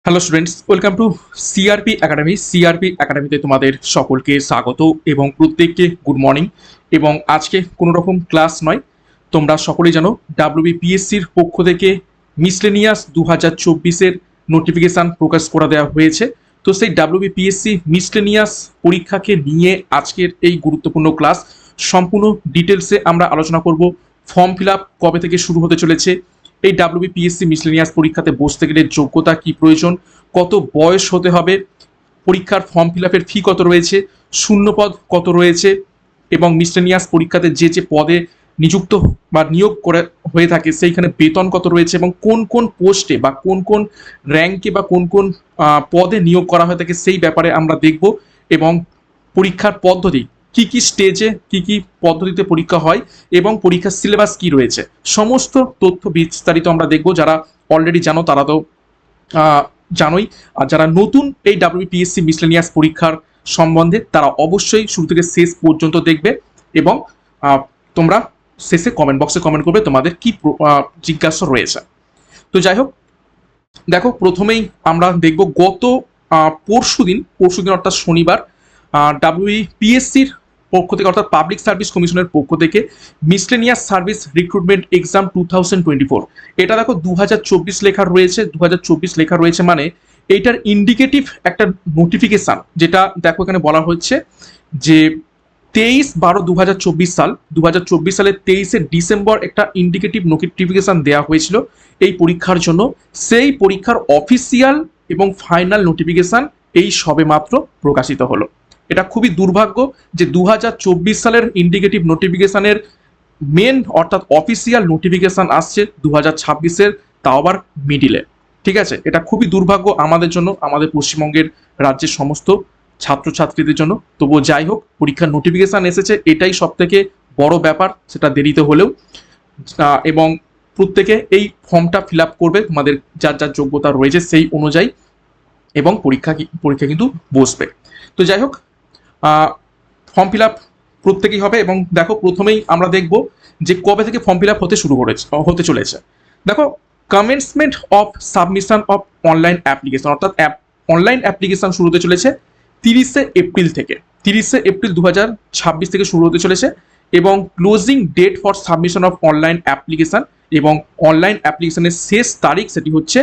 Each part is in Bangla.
Hello students, welcome to CRP academy. CRP একাডেমিতে তোমাদের সকলকে স্বাগত এবং প্রত্যেককে গুড মর্নিং। এবং আজকে কোনো রকম ক্লাস নয়, তোমরা সকলেই জানো ডাব্লিউবিপিএসসির পক্ষ থেকে মিসলেনিয়াস 2024-এর নোটিফিকেশান প্রকাশ করে দেওয়া হয়েছে। তো সেই ডাব্লিউবিপিএসসি মিসলেনিয়াস পরীক্ষাকে নিয়ে আজকের এই গুরুত্বপূর্ণ ক্লাস সম্পূর্ণ ডিটেলসে আমরা আলোচনা করব। ফর্ম ফিল আপ কবে থেকে শুরু হতে চলেছে, এই ডাব্লিউবিপিএসসি মিসলেনিয়াস পরীক্ষাতে বসতে গেলে যোগ্যতা কি প্রয়োজন, কত বয়স হতে হবে, পরীক্ষার ফর্ম ফিল আপের ফি কত রয়েছে, শূন্যপদ কত রয়েছে, এবং মিসলেনিয়াস পরীক্ষাতে যে যে পদে নিযুক্ত বা নিয়োগ করে হয়ে থাকে সেইখানে বেতন কত রয়েছে, এবং কোন কোন পোস্টে বা কোন কোন র্যাঙ্কে বা কোন কোন পদে নিয়োগ করা হয়ে থাকে সেই ব্যাপারে আমরা দেখব। এবং পরীক্ষার পদ্ধতি কি কি স্টেজে কি কি পদ্ধতিতে পরীক্ষা হয় এবং পরীক্ষার সিলেবাস কি রয়েছে, সমস্ত তথ্য বিস্তারিত আমরা দেখব। যারা অলরেডি জানো তারা তো জানোই, আর যারা নতুন এই ডাব্লিউবিপিএসসি মিসলেনিয়াস পরীক্ষার সম্বন্ধে তারা অবশ্যই শুরু থেকে শেষ পর্যন্ত দেখবে। এবং তোমরা শেষে কমেন্ট বক্সে কমেন্ট করবে তোমাদের কি জিজ্ঞাসা রয়েছে। তো যাই হোক, দেখো প্রথমেই আমরা দেখব গত পরশুদিন অর্থাৎ শনিবার ডাব্লিউবিপিএসসির পক্ষ থেকে অর্থাৎ পাবলিক সার্ভিস কমিশনের পক্ষ থেকে মিসলেনিয়াস সার্ভিস রিক্রুটমেন্ট এক্সাম 2024, এটা দেখো 2024 লেখা রয়েছে। 2024 লেখা রয়েছে মানে এইটার ইন্ডিকেটিভ একটা নোটিফিকেশান, যেটা দেখো এখানে বলা হচ্ছে যে 23/12/2024 সাল, 2024 সালের 23শে ডিসেম্বর একটা ইন্ডিকেটিভ নোটিফিকেশান দেওয়া হয়েছিল এই পরীক্ষার জন্য। সেই পরীক্ষার অফিসিয়াল এবং ফাইনাল নোটিফিকেশান এই সবে মাত্র প্রকাশিত হলো। এটা খুবই দুর্ভাগ্য যে 2024 সালের ইন্ডিকেটিভ নোটিফিকেশানের মেন অর্থাৎ অফিসিয়াল নোটিফিকেশান আসছে 2026-এর, তাও আবার মিডিলে। ঠিক আছে, এটা খুবই দুর্ভাগ্য আমাদের জন্য, আমাদের পশ্চিমবঙ্গের রাজ্যের সমস্ত ছাত্রছাত্রীদের জন্য। তবুও যাই হোক, পরীক্ষার নোটিফিকেশান এসেছে, এটাই সব থেকে বড় ব্যাপার, সেটা দেরিতে হলেও। এবং প্রত্যেকে এই ফর্মটা ফিল আপ করবে তোমাদের যার যার যোগ্যতা রয়েছে সেই অনুযায়ী, এবং পরীক্ষা কিন্তু বসবে। তো যাই হোক, ফর্ম ফিল আপ প্রত্যেকেই হবে। এবং দেখো প্রথমেই আমরা দেখব যে কবে থেকে ফর্ম ফিল আপ হতে চলেছে। দেখো, commencement of submission of online application, অর্থাৎ অনলাইন অ্যাপ্লিকেশন শুরু হতে চলেছে 30শে এপ্রিল থেকে। 30শে এপ্রিল 2026 থেকে শুরু হতে চলেছে। এবং closing date for submission of online application এবং অনলাইন অ্যাপ্লিকেশনের শেষ তারিখ সেটি হচ্ছে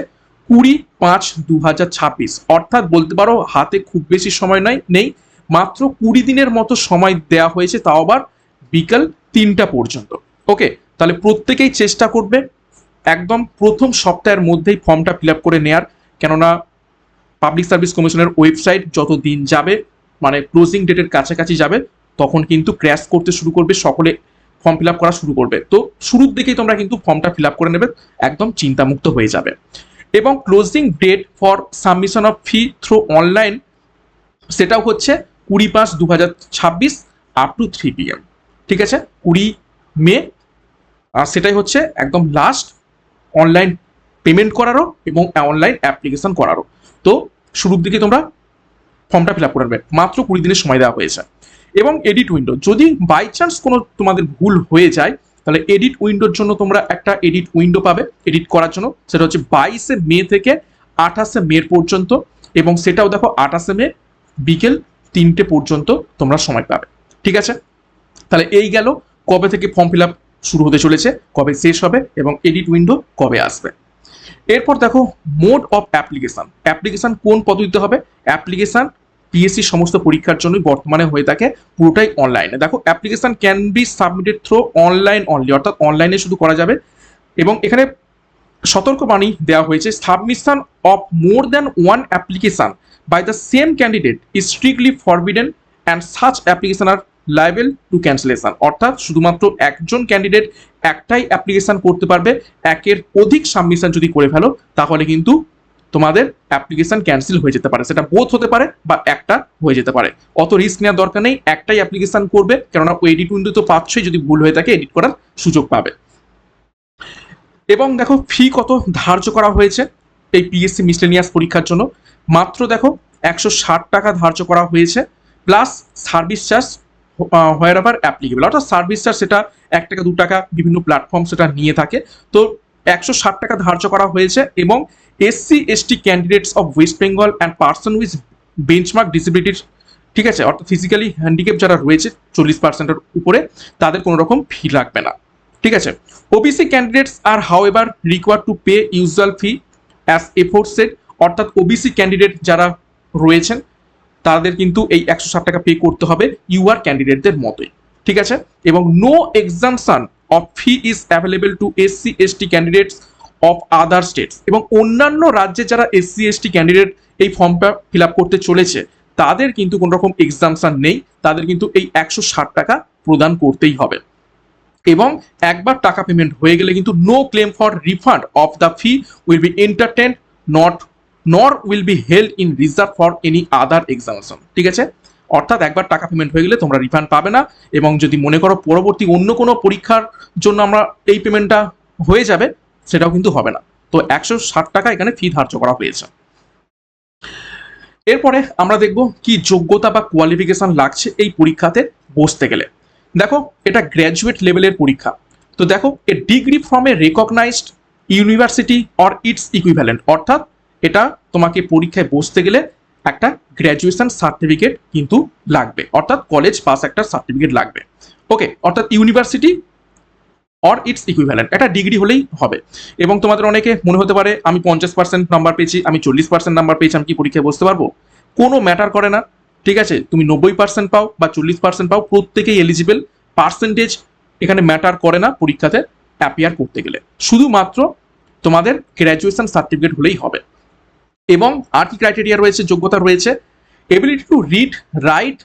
20/5/2026, অর্থাৎ বলতে পারো হাতে খুব বেশি সময় নেই, মাত্র 20 দিনের মতো সময় দেওয়া হয়েছে, তাও আবার বিকাল 3টা পর্যন্ত। ওকে, তাহলে প্রত্যেকেই চেষ্টা করবে একদম প্রথম সপ্তাহের মধ্যেই ফর্মটা ফিল আপ করে নেয়ার, কেননা পাবলিক সার্ভিস কমিশনের ওয়েবসাইট যত দিন যাবে মানে ক্লোজিং ডেটের কাছাকাছি যাবে তখন কিন্তু ক্র্যাশ করতে শুরু করবে, সকলে ফর্ম ফিল আপ করা শুরু করবে। তো শুরুর দিকেই তোমরা কিন্তু ফর্মটা ফিল আপ করে নেবে, একদম চিন্তামুক্ত হয়ে যাবে। এবং closing date for submission of fee through online সেটাও হচ্ছে 20/5/2026 আপ টু 3 PM। ঠিক আছে, 20 মে সেটাই হচ্ছে একদম লাস্ট অনলাইন পেমেন্ট করারও এবং অনলাইন অ্যাপ্লিকেশন করারও। তো শুরুর দিকে তোমরা ফর্মটা ফিল আপ করে নেবে, মাত্র 20 দিনের সময় দেওয়া হয়েছে। এবং এডিট উইন্ডো, যদি বাই চান্স কোনো তোমাদের ভুল হয়ে যায় তাহলে এডিট উইন্ডোর জন্য তোমরা একটা এডিট উইন্ডো পাবে এডিট করার জন্য, সেটা হচ্ছে 22শে মে থেকে 28শে মে পর্যন্ত। এবং সেটাও দেখো 28শে মে বিকেল 3টে পর্যন্ত তোমরা সময় পাবে। ঠিক আছে, তাহলে এই গেল কবে থেকে ফর্ম ফিল আপ শুরু হতে চলেছে, কবে শেষ হবে এবং এডিট উইন্ডো কবে আসবে। এরপর দেখো মোড অফ অ্যাপ্লিকেশন কোন পদ্ধতিতে হবে। অ্যাপ্লিকেশন পিএসসি সমস্ত পরীক্ষার জন্যই বর্তমানে হয়ে থাকে পুরোটাই অনলাইনে। দেখো, application can be submitted through online only, অর্থাৎ অনলাইনে শুধু করা যাবে। এবং এখানে সতর্কবাণী দেওয়া হয়েছে, submission of more than one application by the same candidate is strictly forbidden and such application are liable to cancellation, অর্থাৎ শুধুমাত্র একজন ক্যান্ডিডেট একটাই অ্যাপ্লিকেশন করতে পারবে। একের অধিক সাবমিশন যদি করে ফেলো তাহলে কিন্তু তোমাদের অ্যাপ্লিকেশন ক্যান্সেল হয়ে যেতে পারে, সেটা বোথ হতে পারে বা একটা হয়ে যেতে পারে। অত রিস্ক নেওয়ার দরকার নেই, একটাই অ্যাপ্লিকেশন করবে, কেননা এডিট উইন্ডো তো পাচ্ছই, যদি ভুল হয়ে থাকে এডিট করার সুযোগ পাবে। এবং দেখো ফি কত ধার্য করা হয়েছে এই পিএসসি মিসলেনিয়াস পরীক্ষার জন্য, মাত্র দেখো 160 টাকা ধার্য করা হয়েছে, প্লাস সার্ভিস চার্জ হোয়ার এভার অ্যাপ্লিকেবল, অর্থাৎ সার্ভিস চার্জ সেটা 1 টাকা 2 টাকা বিভিন্ন প্ল্যাটফর্ম সেটা নিয়ে থাকে। তো 160 টাকা ধার্য করা হয়েছে এবং SC ST candidates of West Bengal and person with benchmark ডিসেবিলিটির, ঠিক আছে, অর্থাৎ ফিজিক্যালি হ্যান্ডিক্যাপ যারা রয়েছে 40%-এর উপরে, তাদের কোনো রকম ফি লাগবে না, ঠিক আছে। OBC candidates are however required to pay usual fee as aforesaid, অর্থাৎ ওবিসি ক্যান্ডিডেট যারা রয়েছেন তাদের কিন্তু এই 160 টাকা পে করতে হবে ইউআর ক্যান্ডিডেটদের মতোই, ঠিক আছে। এবং no exemption of fee is available to SC ST candidates of other states, এবং অন্যান্য রাজ্যে যারা এসসি এসটি ক্যান্ডিডেট এই ফর্মটা ফিল আপ করতে চলেছে তাদের কিন্তু কোনো রকম এক্সামশন নেই, তাদের কিন্তু এই 160 টাকা প্রদান করতেই হবে। এবং একবার টাকা পেমেন্ট হয়ে গেলে কিন্তু no claim for refund of the fee will be entertained nor will be held in reserve for any other examination, ঠিক আছে। অর্থাৎ একবার টাকা পেমেন্ট হয়ে গেলে তোমরা রিফান্ড পাবে না, এবং যদি মনে করো পরবর্তী অন্য কোনো পরীক্ষার জন্য আমরা এই পেমেন্টটা হয়ে যাবে, সেটাও কিন্তু হবে না। তো 160 টাকা এখানে ফি ধার্য করা হয়েছে। এরপরে আমরা দেখব কি যোগ্যতা বা কোয়ালিফিকেশন লাগছে এই পরীক্ষাতে বসতে গেলে। দেখো, এটা গ্র্যাজুয়েট লেভেলের পরীক্ষা। তো দেখো, a degree from a recognised university or its equivalent, অর্থাৎ এটা তোমাকে পরীক্ষায় বসতে গেলে একটা গ্র্যাজুয়েশন সার্টিফিকেট কিন্তু লাগবে, অর্থাৎ কলেজ পাস একটা সার্টিফিকেট লাগবে। ওকে, অর্থাৎ ইউনিভার্সিটি অর ইটস ইকুইভ্যালেন্ট, একটা ডিগ্রি হলেই হবে। এবং তোমাদের অনেকে মনে হতে পারে আমি 50% নাম্বার পেয়েছি, আমি 40% নাম্বার পেয়েছি, আমি কি পরীক্ষায় বসতে পারবো? কোনো ম্যাটার করে না, ঠিক আছে। তুমি 90% পাও বা 40% পাও, প্রত্যেকেই এলিজিবল। পার্সেন্টেজ এখানে ম্যাটার করে না পরীক্ষাতে অ্যাপিয়ার করতে গেলে, শুধুমাত্র তোমাদের গ্র্যাজুয়েশন সার্টিফিকেট হলেই হবে। এবং আর কি ক্রাইটেরিয়া রয়েছে, যোগ্যতা রয়েছে, ability to read write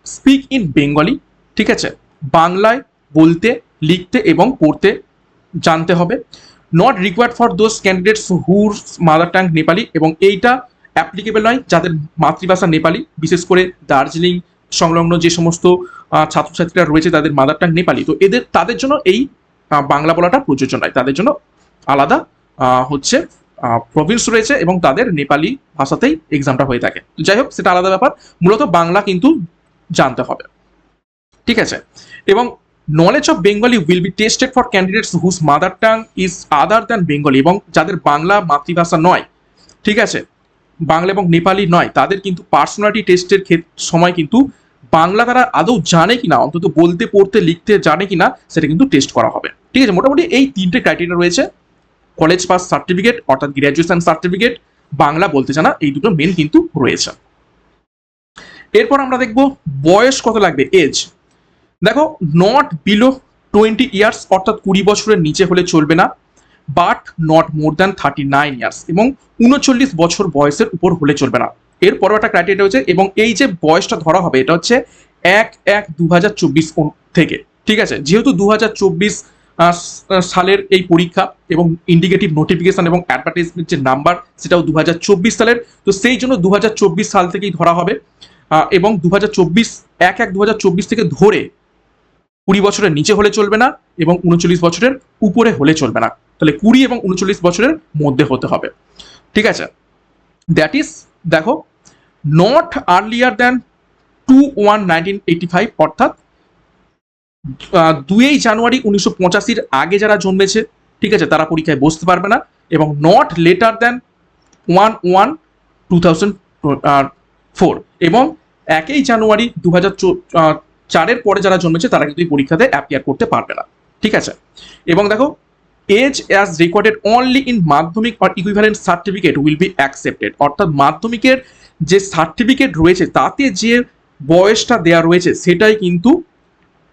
speak in Bengali, ঠিক আছে, বাংলায় বলতে লিখতে এবং পড়তে জানতে হবে। Not required for those candidates হুর মাদার টাং নেপালি, এবং এইটা অ্যাপ্লিকেবল নয় যাদের মাতৃভাষা নেপালি, বিশেষ করে দার্জিলিং সংলগ্ন যে সমস্ত ছাত্রছাত্রীরা রয়েছে তাদের মাদার টাং নেপালি, তো তাদের জন্য এই বাংলা বলাটা প্রযোজ্য নয়, তাদের জন্য আলাদা হচ্ছে প্রভিন্স রয়েছে এবং তাদের নেপালি ভাষাতেই এক্সামটা হয়ে থাকে। তো যাই হোক, সেটা আলাদা ব্যাপার, মূলত বাংলা কিন্তু জানতে হবে, ঠিক আছে। এবং knowledge of Bengali will be tested for candidates whose mother tongue is other than Bengali, এবং যাদের বাংলা মাতৃভাষা নয়, ঠিক আছে, বাংলা এবং নেপালি নয়, তাদের কিন্তু পার্সোনালিটি টেস্টের সময় কিন্তু বাংলা তারা আদৌ জানে কিনা, অন্তত বলতে পড়তে লিখতে জানে কিনা, সেটা কিন্তু টেস্ট করা হবে, ঠিক আছে। মোটামুটি এই 3টে ক্রাইটেরিয়া রয়েছে, কলেজ পাস সার্টিফিকেট অর্থাৎ গ্র্যাজুয়েশন সার্টিফিকেট, বাংলা বলতে জানা, এই দুটো মেন কিন্তু রয়েছে। এরপর আমরা দেখব বয়স কত লাগবে, এজ। দেখো, নট বিলো 20 ইয়ার্স, অর্থাৎ 20 বছরের নিচে হলে চলবে না, but not more than 39 years, এবং 39 বছর বয়সের উপর হলে চলবে না। এরপরও একটা ক্রাইটেরিয়া রয়েছে, এবং এই যে বয়সটা ধরা হবে এটা হচ্ছে 1/1/2024 থেকে, ঠিক আছে। যেহেতু 2024 সালের এই পরীক্ষা এবং ইন্ডিকেটিভ নোটিফিকেশন এবং অ্যাডভার্টাইজমেন্ট যে নাম্বার সেটাও 2024 সালের, তো সেই জন্য 2024 সাল থেকেই ধরা হবে। এবং 1/1/2024 থেকে ধরে 20 বছরের নিচে হলে চলবে না এবং 39 বছরের উপরে হলে চলবে না, তাহলে 20 এবং 39 বছরের মধ্যে হতে হবে, ঠিক আছে। দ্যাট ইজ, দেখো, নট আর্লিয়ার দ্যান 2/1/1985, অর্থাৎ 2 জানুয়ারি 1985 আগে যারা জন্মেছে, ঠিক আছে, তারা পরীক্ষায় বসতে পারবে না, এবং নট লেটার দ্যান 1/1/2004, এবং 1 জানুয়ারি 2004 পরে যারা জন্মেছে তারা কিন্তু এই পরীক্ষাতে অ্যাপিয়ার করতে পারবে না, ঠিক আছে। এবং দেখো, age as recorded only in Madhyamik or equivalent certificate will be accepted, অর্থাৎ মাধ্যমিকের যে সার্টিফিকেট রয়েছে তাতে যে বয়সটা দেয়া রয়েছে সেটাই কিন্তু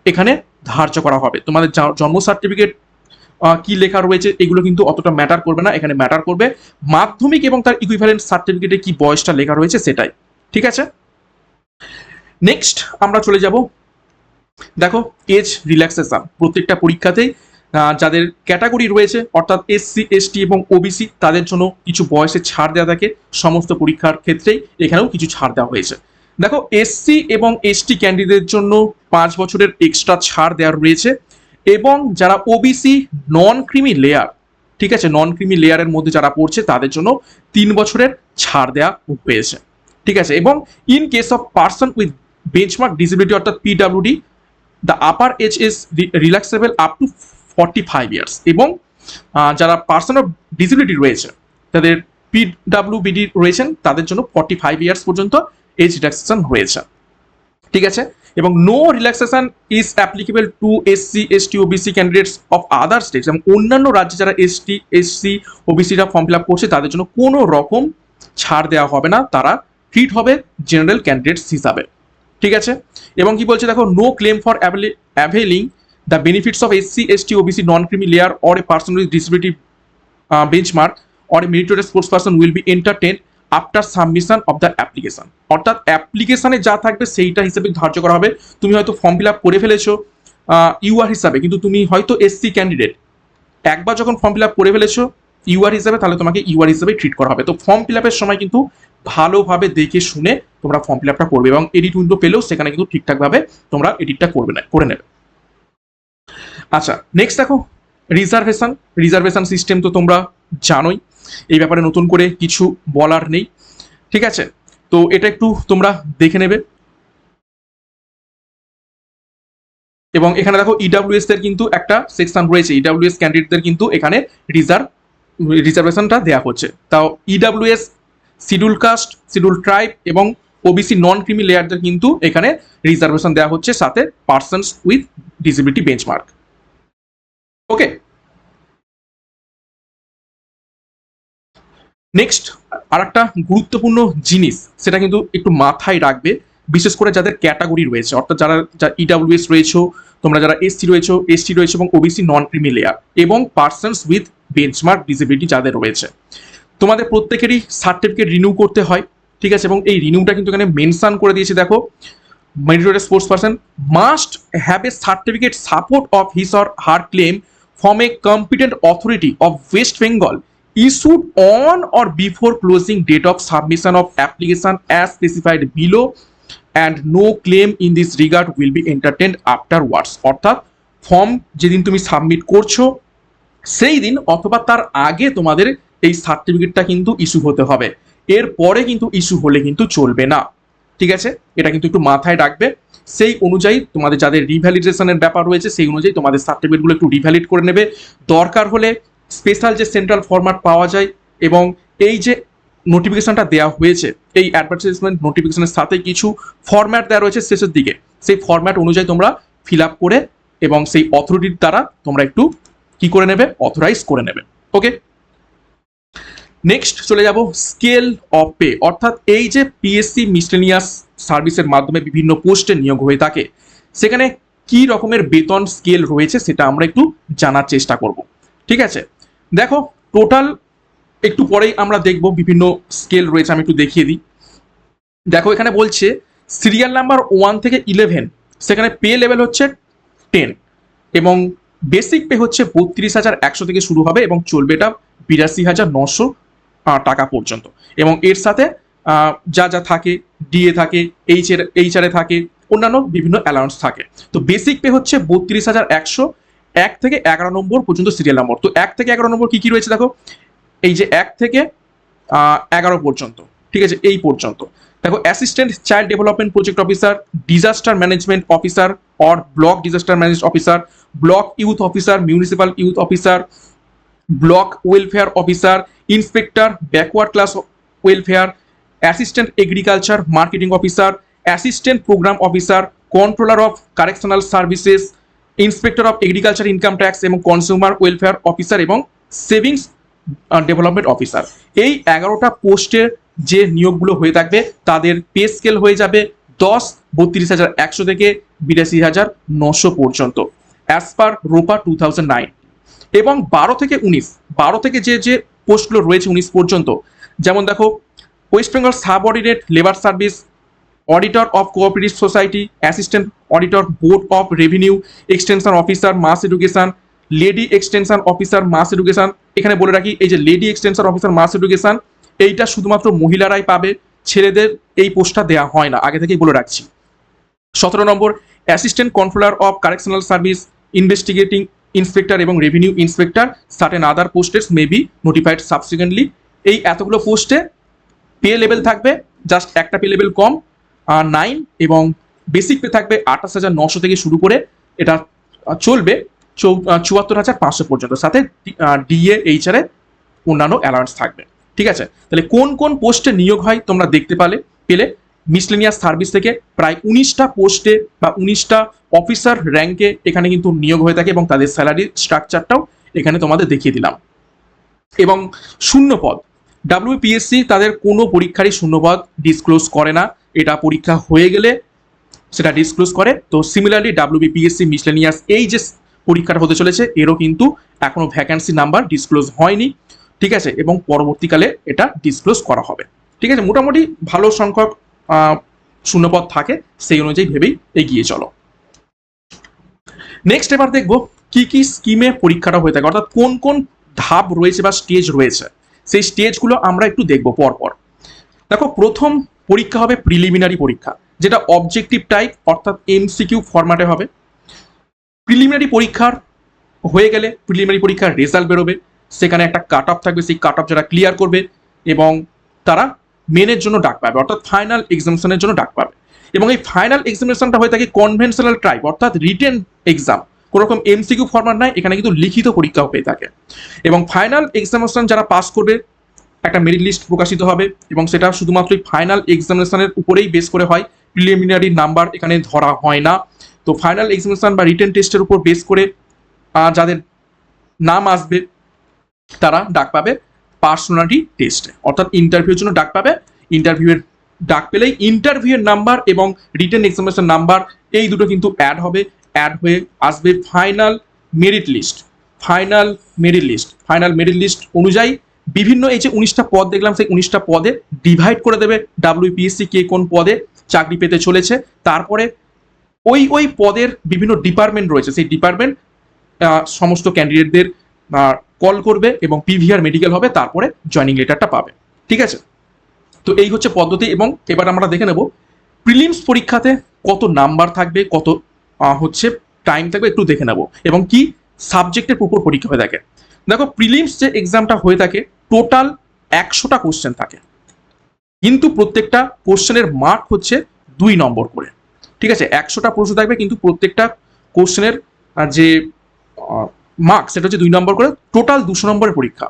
এখানে ধার্য করা হবে। তোমাদের জন্ম সার্টিফিকেট কি লেখা রয়েছে এগুলো কিন্তু অতটা ম্যাটার করবে না, এখানে ম্যাটার করবে মাধ্যমিক এবং তার ইকুইভ্যালেন্ট সার্টিফিকেটে কি বয়সটা লেখা রয়েছে সেটাই, ঠিক আছে। নেক্সট আমরা চলে যাব, দেখো, এজ রিল্যাক্সেশন। প্রত্যেকটা পরীক্ষাতেই যাদের ক্যাটাগরি রয়েছে অর্থাৎ এসসি এসটি এবং ওবিসি তাদের জন্য কিছু বয়সে ছাড় দেওয়া থাকে, সমস্ত পরীক্ষার ক্ষেত্রেই এখানেও কিছু ছাড় দেওয়া হয়েছে। দেখো, এসসি এবং এসটি ক্যান্ডিডেটদের জন্য 5 বছরের এক্সট্রা ছাড় দেওয়া রয়েছে, এবং যারা ওবিসি নন ক্রিমি লেয়ার, ঠিক আছে, নন ক্রিমি লেয়ারের মধ্যে যারা পড়ছে তাদের জন্য 3 বছরের ছাড় দেওয়া হয়েছে, ঠিক আছে। এবং in case of person with benchmark disability অর্থাৎ PWD, the upper age is relaxable up to 45 years, এবং যারা পার্সন অফ ডিসেবিলিটি রয়েছে, তাদের পিডাব্লিউবিডি রয়েছেন, তাদের জন্য 45 ইয়ার্স পর্যন্ত এজ রিল্যাক্সেশন রয়েছে। ঠিক আছে, এবং no relaxation is applicable to SC ST OBC candidates of other states, এবং অন্যান্য রাজ্যে যারা এসটি এসসি ওবিসিরা ফর্ম ফিল আপ করছে তাদের জন্য কোনো রকম ছাড় দেওয়া হবে না, তারা ট্রিট হবে জেনারেল ক্যান্ডিডেটস হিসাবে। ঠিক আছে, এবং কি বলছে দেখো, no claim for availing the benefits of SC ST OBC non creamy layer or a person with disability benchmark or a meritorious sports person will be entertain after submission of the application. অর্থাৎ অ্যাপ্লিকেশনে যা থাকবে সেইটা হিসেবে ধার্য করা হবে। তুমি হয়তো ফর্ম ফিল আপ করে ফেলেছো ইউআর হিসাবে, কিন্তু তুমি হয়তো এসসি ক্যান্ডিডেট, একবার যখন ফর্ম ফিল আপ করে ফেলেছো ইউআর হিসাবে, তাহলে তোমাকে ইউআর হিসাবে ট্রিট করা হবে। তো ফর্ম ফিল আপের সময় কিন্তু ভালোভাবে দেখে শুনে তোমরা ফর্ম ফিল আপটা করবে, এবং এডিট উইন্ডো পেলেও সেখানে কিন্তু ঠিকঠাকভাবে তোমরা এডিটটা করে নেবে। আচ্ছা, নেক্সট দেখো রিজার্ভেশন সিস্টেম তো তোমরা জানোই, এই ব্যাপারে নতুন করে কিছু বলার নেই। ঠিক আছে, তো এটা একটু তোমরা দেখে নেবে। এবং এখানে দেখো ইডাব্লিউএস দের কিন্তু একটা সেকশন রয়েছে, ইডাব্লিউএস ক্যান্ডিডেটদের কিন্তু এখানে রিজার্ভেশনটা দেওয়া হচ্ছে। তাও EWS, scheduled caste, scheduled tribe এবং ওবিসি নন ক্রিমি লেয়ারদের কিন্তু এখানে রিজার্ভেশন দেওয়া হচ্ছে, সাথে persons with disability benchmark. Okay, next আর একটা গুরুত্বপূর্ণ জিনিস, সেটা কিন্তু একটু মাথায় রাখবে, বিশেষ করে যাদের ক্যাটাগরি রয়েছে, অর্থাৎ যারা ইডাব্লিউএস রয়েছে, তোমরা যারা এসটি রয়েছে এবং ওবিসি নন ক্রিমি লেয়ার এবং পার্সনস উইথ বেঞ্চমার্ক ডিসেবিলিটি যাদের রয়েছে, তোমাদের প্রত্যেকেরই সার্টিফিকেট রিনিউ করতে হয়। ঠিক আছে, এবং এই রিনিউটা কিন্তু এখানে মেনশন করে দিয়েছে, দেখো, meritorious sports person must have a certificate support of his or her claim from a competent authority of West Bengal issued on or before closing date of submission of application as specified below, and no claim in this regard will be entertained afterwards। অর্থাৎ ফর্ম যেদিন তুমি সাবমিট করছো সেই দিন অথবা তার আগে তোমাদের এই সার্টিফিকেটটা কিন্তু ইস্যু হতে হবে, এর পরে কিন্তু ইস্যু হলে কিন্তু চলবে না। ঠিক আছে, এটা কিন্তু একটু মাথায় রাখবে। সেই অনুযায়ী তোমাদের যাদের রিভ্যালিডেশনের ব্যাপার রয়েছে সেই অনুযায়ী তোমাদের সার্টিফিকেটগুলো একটু রিভ্যালিড করে নেবে। দরকার হলে স্পেশাল যে সেন্ট্রাল ফরম্যাট পাওয়া যায়, এবং এই যে নোটিফিকেশনটা দেওয়া হয়েছে, এই অ্যাডভার্টাইজমেন্ট নোটিফিকেশনের সাথে কিছু ফরম্যাট দেওয়া রয়েছে শেষের দিকে, সেই ফরম্যাট অনুযায়ী তোমরা ফিল আপ করে এবং সেই অথরিটির দ্বারা তোমরা একটু কি করে নেবে, অথরাইজ করে নেবে। ওকে, নেক্সট চলে যাব স্কেল অফ পে, অর্থাৎ এই যে পিএসসি মিসলেনিয়াস সার্ভিসের মাধ্যমে বিভিন্ন পোস্টে নিয়োগ হয়ে থাকে, সেখানে কি রকমের বেতন স্কেল রয়েছে সেটা আমরা একটু জানার চেষ্টা করব। ঠিক আছে, দেখো টোটাল একটু পরেই আমরা দেখব বিভিন্ন স্কেল রয়েছে, আমি একটু দেখিয়ে দিই। দেখো এখানে বলছে সিরিয়াল নাম্বার 1 থেকে 11 সেখানে পে লেভেল হচ্ছে 10, এবং বেসিক পে হচ্ছে 32,100 থেকে শুরু হবে এবং চলবে এটা 82,900 টাকা পর্যন্ত। এবং এর সাথে যা যা থাকে, ডিএ থাকে, এইচআরএ থাকে, অন্যান্য বিভিন্ন অ্যালাউন্স থাকে। তো বেসিক পে হচ্ছে 32,100, 1 থেকে 11 নম্বর পর্যন্ত সিরিয়াল নম্বর। তো 1 থেকে 11 নম্বর কি কি রয়েছে দেখো, এই যে 1 থেকে 11 পর্যন্ত, ঠিক আছে, এই পর্যন্ত দেখো, assistant child development project officer, disaster management officer or block disaster management officer, block youth officer, municipal youth officer, block welfare officer, inspector backward class welfare, assistant agriculture marketing officer, assistant programme officer, controller of correctional services, inspector of agriculture income tax এবং কনজিউমার ওয়েলফেয়ার অফিসার এবং সেভিংস ডেভেলপমেন্ট অফিসার। এই 11টা পোস্টের যে নিয়োগগুলো হয়ে থাকবে তাদের পে স্কেল হয়ে যাবে 10, 32,100 থেকে 82,900 পর্যন্ত অ্যাজ পার রোপা 2009। এবং 12 থেকে 19, থেকে যে পোস্টগুলো রয়েছে 19 পর্যন্ত, যেমন দেখো West Bengal subordinate labour service, auditor of cooperative society, assistant auditor board of revenue, extension officer mass education, lady extension officer mass education. এখানে বলে রাখি এই যে lady extension officer mass education, এইটা শুধুমাত্র মহিলারাই পাবে, ছেলেদের এই পোস্টটা দেওয়া হয় না, আগে থেকেই বলে রাখছি। 17 নম্বর assistant controller of correctional service, investigating inspector এবং revenue inspector, certain other posts may be notified subsequently. এই এতগুলো পোস্টে পে লেভেল থাকবে জাস্ট একটা পে লেভেল কম 9, এবং বেসিক পে থাকবে 28,900 থেকে শুরু করে এটা চলবে 74,500 পর্যন্ত, সাথে ডিএ এইচআর এ অন্যান্য অ্যালাউন্স থাকবে। ঠিক আছে, তাহলে কোন কোন পোস্টে নিয়োগ হয় তোমরা দেখতে পেলে মিসলেনিয়াস সার্ভিস থেকে প্রায় 19টা পোস্টে বা 19টা অফিসার র্যাঙ্কে এখানে কিন্তু নিয়োগ হয়ে থাকে এবং তাদের স্যালারি স্ট্রাকচারটাও এখানে তোমাদের দেখিয়ে দিলাম। এবং শূন্যপদ, ডাব্লিউপিএসসি তাদের কোনো পরীক্ষারই শূন্যপদ ডিসক্লোজ করে না, এটা পরীক্ষা হয়ে গেলে সেটা ডিসক্লোজ করে। তো সিমিলারলি ডাব্লিউবিপিএসসি মিসলেনিয়াস এই যে পরীক্ষাটা হতে চলেছে এরও কিন্তু এখনো ভ্যাকান্সি নাম্বার ডিসক্লোজ হয়নি। ঠিক আছে, এবং পরবর্তীকালে এটা ডিসক্লোজ করা হবে। ঠিক আছে, মোটামুটি ভালো সংখ্যক শূন্যপদ থাকে, সেই অনুযায়ী ভেবেই এগিয়ে চলো। নেক্সট এবার দেখবো কি কি স্কিমে পরীক্ষাটা হয়ে থাকে, অর্থাৎ কোন কোন ধাপ রয়েছে বা স্টেজ রয়েছে, সেই স্টেজগুলো আমরা একটু দেখবো পরপর। দেখো, প্রথম পরীক্ষা হবে প্রিলিমিনারি পরীক্ষা, যেটা অবজেক্টিভ টাইপ অর্থাৎ এমসিকিউ ফরম্যাটে হবে। প্রিলিমিনারি পরীক্ষার হয়ে গেলে প্রিলিমিনারি পরীক্ষার রেজাল্ট বেরোবে, সেখানে একটা কাট অফ থাকবে, সেই কাট অফ যারা ক্লিয়ার করবে এবং তারা মেনের জন্য ডাক পাবে, অর্থাৎ ফাইনাল এক্সামিনেশনের জন্য ডাক পাবে। এবং এই ফাইনাল এক্সামিনেশনটা হয়ে থাকে কনভেনশনাল টাইপ অর্থাৎ রিটেন এক্সাম, কোনো রকম এমসিকিউ ফরম্যাট নাই, এখানে কিন্তু লিখিত পরীক্ষাও হয়ে থাকে। এবং ফাইনাল এক্সামিনেশন যারা পাস করবে একটা মেরিট লিস্ট প্রকাশিত হবে এবং সেটা শুধুমাত্র ফাইনাল এক্সামিনেশনের উপরেই বেস করে হয়, প্রিলিমিনারি নাম্বার এখানে ধরা হয় না। তো ফাইনাল এক্সামিনেশন বা রিটেন টেস্টের উপর বেস করে যাদের নাম আসবে তারা ডাক পাবে পার্সোনালিটি টেস্টে, অর্থাৎ ইন্টারভিউর জন্য ডাক পাবে। ইন্টারভিউয়ের ডাক পেলেই ইন্টারভিউয়ের নাম্বার এবং রিটেন এক্সামিনেশন নাম্বার এই দুটো কিন্তু অ্যাড হবে, অ্যাড হয়ে আসবে final merit list. Final merit list অনুযায়ী বিভিন্ন এই যে 19টা পদ দেখলাম, সেই 19টা পদে ডিভাইড করে দেবে ডাব্লিউপিএসসি কে কোন পদে চাকরি পেতে চলেছে। তারপরে ওই পদের বিভিন্ন ডিপার্টমেন্ট রয়েছে, সেই ডিপার্টমেন্ট সমস্ত ক্যান্ডিডেটদের কল করবে এবং পিভিআর মেডিকেল হবে, তারপরে জয়নিং লেটারটা পাবে। ঠিক আছে, তো এই হচ্ছে পদ্ধতি। এবং এবার আমরা দেখে নেব প্রিলিমস পরীক্ষাতে কত নাম্বার থাকবে, কত হচ্ছে টাইম থাকবে, একটু দেখে নেব এবং কি সাবজেক্টের উপর পরীক্ষা হয়ে থাকে। দেখো, প্রিলিমস যে এক্সামটা হয়ে থাকে টোটাল 100টা কোশ্চেন থাকে, কিন্তু প্রত্যেকটা কোশ্চেনের মার্ক হচ্ছে 2 নম্বর করে। ঠিক আছে, 100টা প্রশ্ন থাকবে কিন্তু প্রত্যেকটা কোশ্চেনের যে মার্কস সেটা হচ্ছে 2 নম্বর করে, টোটাল 200 নম্বরের পরীক্ষা।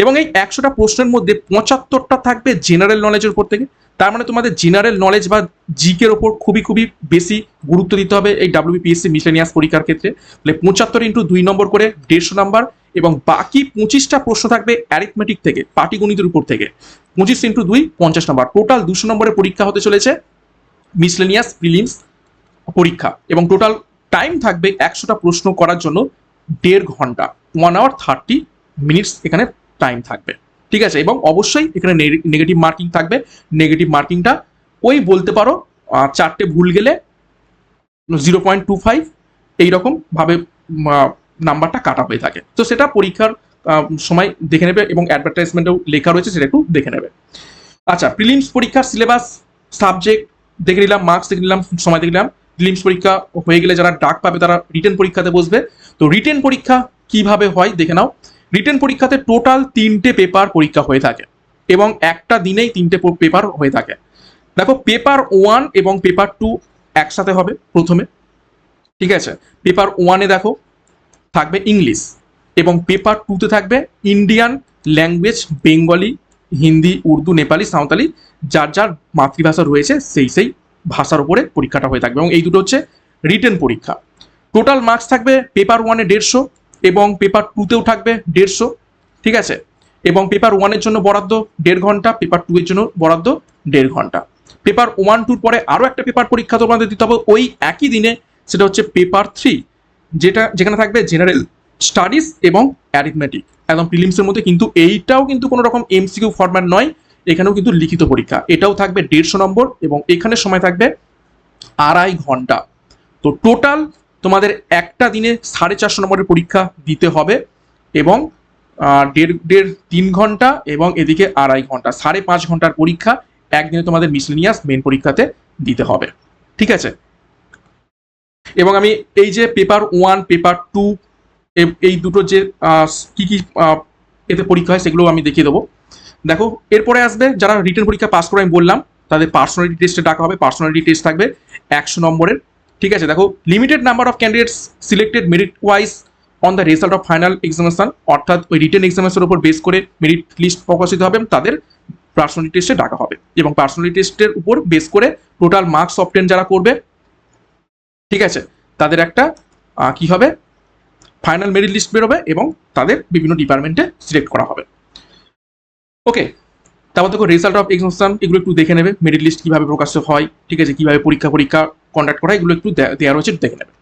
এবং এই 100টা প্রশ্নের মধ্যে 75টা থাকবে জেনারেল নলেজের উপর থেকে। তার মানে তোমাদের জেনারেল নলেজ বা জিকের ওপর খুবই বেশি গুরুত্ব দিতে হবে এই ডাব্লিউবিপিএসসি মিসলেনিয়াস পরীক্ষার ক্ষেত্রে। তাহলে 75 ইন্টু 2 নম্বর করে 150 নাম্বার, এবং বাকি 25টা প্রশ্ন থাকবে অ্যারিথমেটিক থেকে, পাটিগণিতের উপর থেকে। 25 ইন্টু 2 50 নাম্বার, টোটাল 200 নম্বরের পরীক্ষা হতে চলেছে মিসলেনিয়াস প্রিলিমস পরীক্ষা। এবং টোটাল টাইম থাকবে 100টা প্রশ্ন করার জন্য 1.5 ঘন্টা, 1 hour 30 minutes এখানে টাইম থাকবে। ঠিক আছে, এবং অবশ্যই এখানে নেগেটিভ মার্কিং থাকবে। নেগেটিভ মার্কিংটা ওই বলতে পারো 4টে ভুল গেলে 0.25 এইরকম ভাবে নাম্বারটা কাটা হয়ে থাকে। তো সেটা পরীক্ষার সময় দেখে নেবে এবং অ্যাডভার্টাইজমেন্টেও লেখা রয়েছে, সেটা একটু দেখে নেবে। আচ্ছা, প্রিলিমস পরীক্ষার সিলেবাস, সাবজেক্ট দেখে নিলাম, মার্কস দেখে নিলাম, সময় দেখে নিলাম। প্রিলিমস পরীক্ষা হয়ে গেলে যারা ডাক পাবে তারা রিটেন পরীক্ষাতে বসবে। তো রিটেন পরীক্ষা কিভাবে হয় দেখে নাও। রিটেন পরীক্ষাতে টোটাল 3টে পেপার পরীক্ষা হয়ে থাকে এবং একটা দিনেই 3টে পেপার হয়ে থাকে। দেখো, পেপার 1 এবং পেপার 2 একসাথে হবে প্রথমে। ঠিক আছে, পেপার 1-এ দেখো থাকবে ইংলিশ এবং পেপার 2-তে থাকবে Indian language, Bengali, Hindi, Urdu, Nepali, Santali, যার যার মাতৃভাষা রয়েছে সেই ভাষার উপরে পরীক্ষাটা হয়ে থাকবে। এবং এই দুটো হচ্ছে রিটেন পরীক্ষা। টোটাল মার্কস থাকবে পেপার 1-এ 150 এবং পেপার 2-তেও থাকবে 150। ঠিক আছে, এবং পেপার 1-এর জন্য বরাদ্দ 1.5 ঘন্টা, পেপার 2-এর জন্য বরাদ্দ 1.5 ঘন্টা। পেপার 1-2 পরে আরও একটা পেপার পরীক্ষা তোমাদের দিতে হবে ওই একই দিনে, সেটা হচ্ছে পেপার 3, যেখানে থাকবে জেনারেল স্টাডিজ এবং অ্যারিথমেটিক, একদম প্রিলিমসের মধ্যে। কিন্তু এইটাও কিন্তু কোনো রকম এমসিকিউ ফরম্যাট নয়, এখানেও কিন্তু লিখিত পরীক্ষা, এটাও থাকবে 150 নম্বর এবং এখানে সময় থাকবে 2.5 ঘন্টা। তো টোটাল তোমাদের একটা দিনে 450 নম্বরের পরীক্ষা দিতে হবে এবং 3 ঘন্টা এবং এদিকে 2.5 ঘন্টা, 5.5 ঘন্টার পরীক্ষা একদিনে তোমাদের মিসলেনিয়াস মেন পরীক্ষাতে দিতে হবে। ঠিক আছে, এবং আমি এই যে পেপার 1, পেপার 2 এই দুটো যে কি কি এতে পরীক্ষা হয় সেগুলো আমি দেখিয়ে দেবো। দেখো, এরপরে আসবে যারা রিটেন পরীক্ষা পাস করে আমি বললাম তাদের পার্সোনালিটি টেস্টে ডাকা হবে। পার্সোনালিটি টেস্ট থাকবে 100 নম্বরের। ঠিক আছে, দেখো, limited number of candidates selected merit wise on the result of final examination, অর্থাৎ ওই রিটেন এক্সামিনেশনের উপর বেস করে মেরিট লিস্ট প্রকাশিত হবে, তাদের পার্সোনালিটি টেস্টে ডাকা হবে এবং পার্সোনালিটি টেস্টের উপর বেস করে টোটাল মার্কস অবটেন যারা করবে, ঠিক আছে, তাদের একটা কি হবে, ফাইনাল মেরিট লিস্ট বেরোবে এবং তাদের বিভিন্ন ডিপার্টমেন্টে সিলেক্ট করা হবে। ওকে, তারপর দেখো রেজাল্ট অফ এক্সামিনেশন, এগুলো একটু দেখে নেবে, মেরিট লিস্ট কিভাবে প্রকাশিত হয়, ঠিক আছে, কিভাবে পরীক্ষা কন্ডাক্ট করা হয়, এগুলো একটু দেওয়া রয়েছে, দেখে নেবে।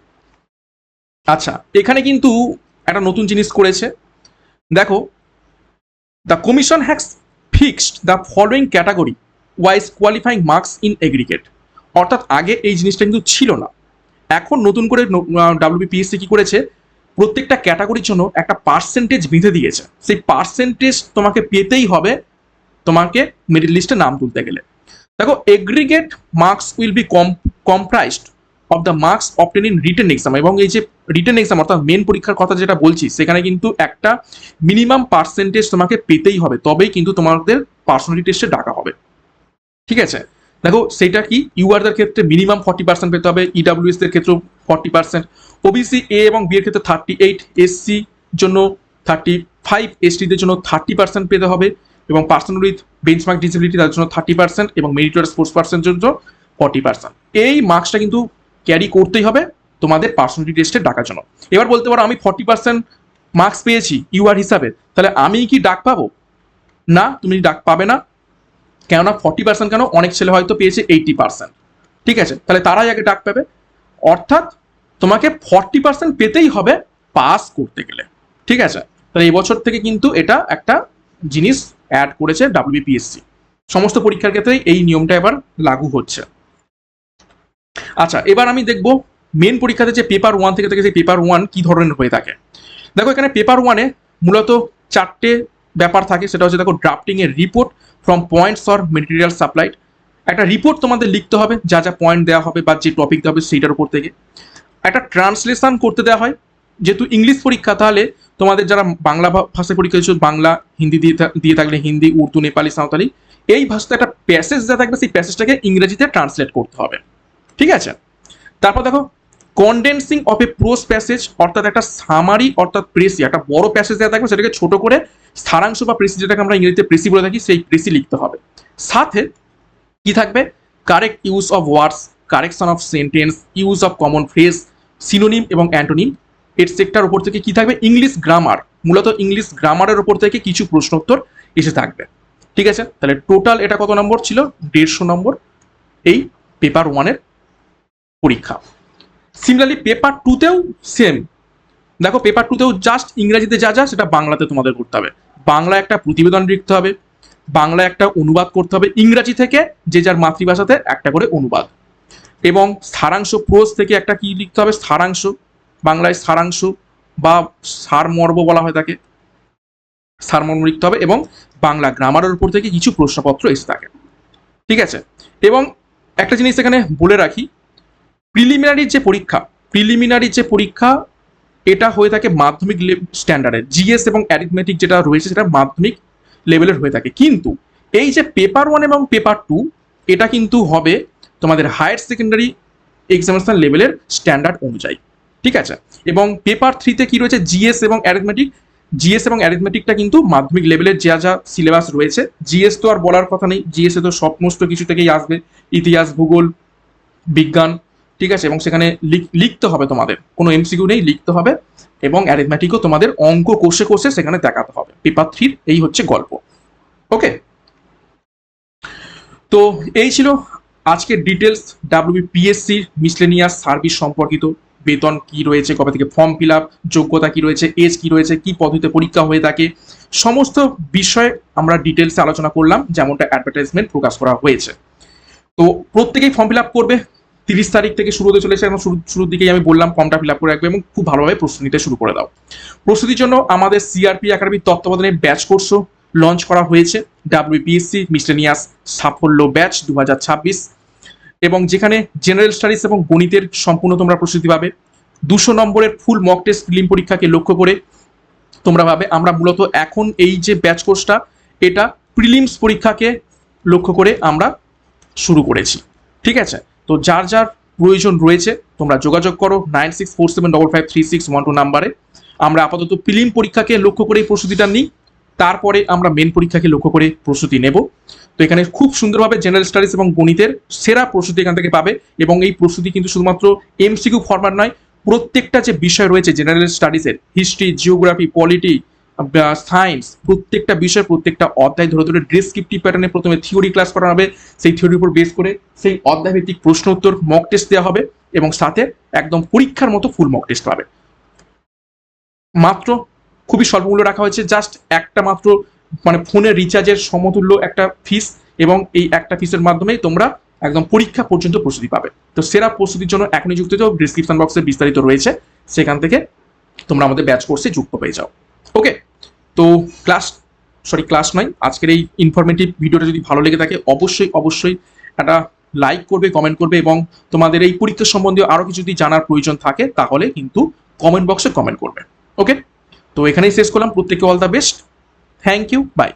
আচ্ছা, এখানে কিন্তু একটা নতুন জিনিস করেছে, দেখো, the commission has fixed the following category wise qualifying marks in aggregate. অর্থাৎ আগে এই জিনিসটা কিন্তু ছিল না, এখন নতুন করে WBPSC কি করেছে, প্রত্যেকটা ক্যাটাগরির জন্য একটা পার্সেন্টেজ বেঁধে দিয়েছে, সেই পার্সেন্টেজ তোমাকে পেতেই হবে তোমাকে মেরিট লিস্টে নাম তুলতে গেলে। দেখো, aggregate marks will be comprised of the marks obtain in written exam, এবং এই যে রিটেন এক্সাম অর্থাৎ মেন পরীক্ষার কথা যেটা বলছি, সেখানে কিন্তু একটা মিনিমাম পার্সেন্টেজ তোমাকে পেতেই হবে, তবেই কিন্তু তোমাদের পার্সোনালিটি টেস্টে ডাকা হবে, ঠিক আছে। দেখো সেটা কি, ইউআরদের ক্ষেত্রে মিনিমাম 40% পেতে হবে, ইডাব্লিউএস দের ক্ষেত্রেও 40%, ওবিসি এ এবং বি এর ক্ষেত্রে 38, এসসি জন্য 35, এসটিদের জন্য 30% পেতে হবে, এবং পার্সন উইথ বেঞ্চমার্ক ডিসেবিলিটি তাদের জন্য 30% এবং মেরিটোরিয়াস স্পোর্টস পার্সনের জন্য 40%। এই মার্কসটা কিন্তু ক্যারি করতেই হবে তোমাদের পার্সোনালিটি টেস্টে ডাকার জন্য। এবার বলতে পারো আমি 40% মার্কস পেয়েছি ইউআর হিসাবে, তাহলে আমি কি ডাক পাবো? না, তুমি ডাক পাবে না। কেননা 40% কেন, অনেক ছেলে হয়তো পেয়েছে 80%, ঠিক আছে, তাহলে তারাই আগে ডাক পাবে। অর্থাৎ তোমাকে 40% পেতেই হবে পাস করতে গেলে, ঠিক আছে। তাহলে এই বছর থেকে কিন্তু এটা একটা জিনিস অ্যাড করেছে WBPSC, সমস্ত পরীক্ষার ক্ষেত্রেই এই নিয়মটা এবার লাগু হচ্ছে। আচ্ছা, এবার আমি দেখব মেন পরীক্ষাতে যে পেপার 1 থেকে যে পেপার 1 কি ধরনের হয়ে থাকে। দেখো এখানে পেপার 1-এ মূলত 4টে ব্যাপার থাকে, সেটা হচ্ছে দেখো ড্রাফটিং এর report from points or material supplied, একটা রিপোর্ট তোমাদের লিখতে হবে, যা যা পয়েন্ট দেওয়া হবে বা যে টপিক দেওয়া হবে সেইটার উপর থেকে। একটা ট্রান্সলেশন করতে দেওয়া হয়, যেহেতু ইংলিশ পরীক্ষা, তাহলে তোমাদের যারা বাংলা ভাষায় পরীক্ষা দিচ্ছ বাংলা, হিন্দি দিয়ে থাকলে হিন্দি, উর্দু, নেপালি, সাঁওতালি, এই ভাষাতে একটা প্যাসেজ যা থাকবে সেই প্যাসেজটাকে ইংরেজিতে ট্রান্সলেট করতে হবে, ঠিক আছে। তারপর দেখো condensing of A pros passage, অর্থাৎ একটা সামারি অর্থাৎ প্রেসি, একটা বড় প্যাসেজ দেওয়া থাকবে সেটাকে ছোট করে সারাংশ বা প্রেসি, যেটাকে আমরা ইংরেজিতে প্রেসি বলে থাকি, সেই প্রেসি লিখতে হবে। সাথে কি থাকবে, correct use of words, correction of sentence, use of common phrase, synonym এবং অ্যান্টোনিম, এটসেট্রার উপর থেকে কি থাকবে, ইংলিশ গ্রামার, মূলত ইংলিশ গ্রামারের উপর থেকে কিছু প্রশ্ন উত্তর এসে থাকবে, ঠিক আছে। তাহলে টোটাল এটা কত নম্বর ছিল, 150 নম্বর এই পেপার 1-এর পরীক্ষা। সিমিলারলি পেপার 2-তেও সেম, দেখো পেপার 2-তেও জাস্ট ইংরেজিতে যা যা সেটা বাংলাতে তোমাদের করতে হবে, বাংলা একটা প্রতিবেদন লিখতে হবে, বাংলা একটা অনুবাদ করতে হবে, ইংরাজি থেকে যে যার মাতৃভাষাতে একটা করে অনুবাদ, এবং সারাংশ প্রোজ থেকে একটা কি লিখতে হবে, সারাংশ, বাংলায় সারাংশ বা সারমর্ম বলা হয় তাকে, সারমর্ম লিখতে হবে, এবং বাংলা গ্রামারের উপর থেকে কিছু প্রশ্নপত্র এসে থাকে, ঠিক আছে। এবং একটা জিনিস এখানে বলে রাখি, প্রিলিমিনারি যে পরীক্ষা এটা হয়ে থাকে মাধ্যমিক স্ট্যান্ডার্ডের, জিএস এবং অ্যারিথমেটিক যেটা রয়েছে সেটা মাধ্যমিক লেভেলের হয়ে থাকে, কিন্তু এই যে পেপার 1 এবং পেপার 2 এটা কিন্তু হবে তোমাদের হায়ার সেকেন্ডারি এক্সামিনেশন লেভেলের স্ট্যান্ডার্ড অনুযায়ী, ঠিক আছে। এবং পেপার 3-তে কি রয়েছে, জিএস এবং অ্যারিথমেটিকটা কিন্তু মাধ্যমিক লেভেলের যা যা সিলেবাস রয়েছে, জিএস তো আর বলার কথা নেই, জিএস এ তো সমস্ত কিছু থেকেই আসবে, ইতিহাস, ভূগোল, বিজ্ঞান, ঠিক আছে, এবং সেখানে লিখতে হবে, তোমাদের কোনো এমসিকিউ নেই, লিখতে হবে, এবং অ্যারিথমেটিকও তোমাদের অঙ্ক কষে কষে সেখানে দেখাতে হবে। পেপার 3-র এই হচ্ছে গল্প, ওকে। তো এই ছিল আজকের ডিটেলস WBPSC-র মিসলেনিয়াস সার্ভিস সম্পর্কিত, বেতন কি রয়েছে, কবে থেকে ফর্ম ফিল আপ, যোগ্যতা কি রয়েছে, এজ কি রয়েছে, কি পদ্ধতিতে পরীক্ষা হয়ে থাকে, সমস্ত বিষয়ে আমরা ডিটেলসে আলোচনা করলাম, যেমনটা অ্যাডভার্টাইজমেন্ট প্রকাশ করা হয়েছে। তো প্রত্যেকেই ফর্ম ফিল আপ করবে, 30 তারিখ থেকে শুরু হতে চলেছে, এবং শুরুর দিকেই আমি বললাম ফর্মটা ফিল আপ করে রাখবে এবং খুব ভালোভাবে প্রস্তুতি নিতে শুরু করে দাও। প্রস্তুতির জন্য আমাদের সিআরপি একাডেমির তত্ত্বাবধানে ব্যাচ কোর্সও লঞ্চ করা হয়েছে, WBPSC মিসলেনিয়াস সাফল্য ব্যাচ 2026, এবং যেখানে জেনারেল স্টাডিজ এবং গণিতের সম্পূর্ণ তোমরা প্রস্তুতি পাবে। 200 নম্বরের ফুল মক টেস্ট প্রিলিম পরীক্ষাকে লক্ষ্য করে তোমরা পাবে। আমরা মূলত এখন এই যে ব্যাচ কোর্সটা এটা প্রিলিমস পরীক্ষাকে লক্ষ্য করে আমরা শুরু করেছি, ঠিক আছে। তো যার যার প্রয়োজন রয়েছে তোমরা যোগাযোগ করো 9647553612 নাম্বারে। আমরা আপাতত প্রিলিম পরীক্ষাকে লক্ষ্য করে এই প্রস্তুতিটা নিই, তারপরে আমরা মেন পরীক্ষাকে লক্ষ্য করে প্রস্তুতি নেব। তো এখানে খুব সুন্দরভাবে জেনারেল স্টাডিজ এবং গণিতের সেরা প্রস্তুতি এখান থেকে পাবে, এবং এই প্রস্তুতি কিন্তু শুধুমাত্র এমসিকিউ ফরম্যাট নয়, প্রত্যেকটা যে বিষয় রয়েছে জেনারেল স্টাডিজের, হিস্ট্রি, জিওগ্রাফি, পলিটি, সায়েন্স, প্রত্যেকটা বিষয়, প্রত্যেকটা অধ্যায় ধরে ধরে ডেসক্রিপটিভ প্যাটার্নে প্রথমে থিওরি ক্লাস করা হবে, সেই থিওরির উপর বেস করে সেই অধ্যায় ভিত্তিক প্রশ্ন উত্তর মক টেস্ট দেওয়া হবে, এবং সাথে একদম পরীক্ষার মতো ফুল মক টেস্ট পাবে। মাত্র খুবই স্বল্প মূল্য রাখা হয়েছে, জাস্ট একটা মাত্র মানে ফোনের রিচার্জের সমতুল্য একটা ফিস, এবং এই একটা ফিসের মাধ্যমেই তোমরা একদম পরীক্ষা পর্যন্ত প্রস্তুতি পাবে। তো সেরা প্রস্তুতির জন্য এখনই যুক্ত হও, ডিসক্রিপশন বক্সে বিস্তারিত রয়েছে, সেখান থেকে তোমরা আমাদের ব্যাচ কোর্সে যুক্ত হয়ে যাও। ওকে, তো ক্লাস নয়, আজকের এই ইনফরমেটিভ ভিডিওটা যদি ভালো লেগে থাকে অবশ্যই একটা লাইক করবে, কমেন্ট করবে, এবং তোমাদের এই পরীক্ষা সম্বন্ধীয় আরও কিছু যদি জানার প্রয়োজন থাকে তাহলে কিন্তু কমেন্ট বক্সে কমেন্ট করবে। ওকে, তো এখানেই শেষ করলাম। প্রত্যেকে all the best, thank you, by.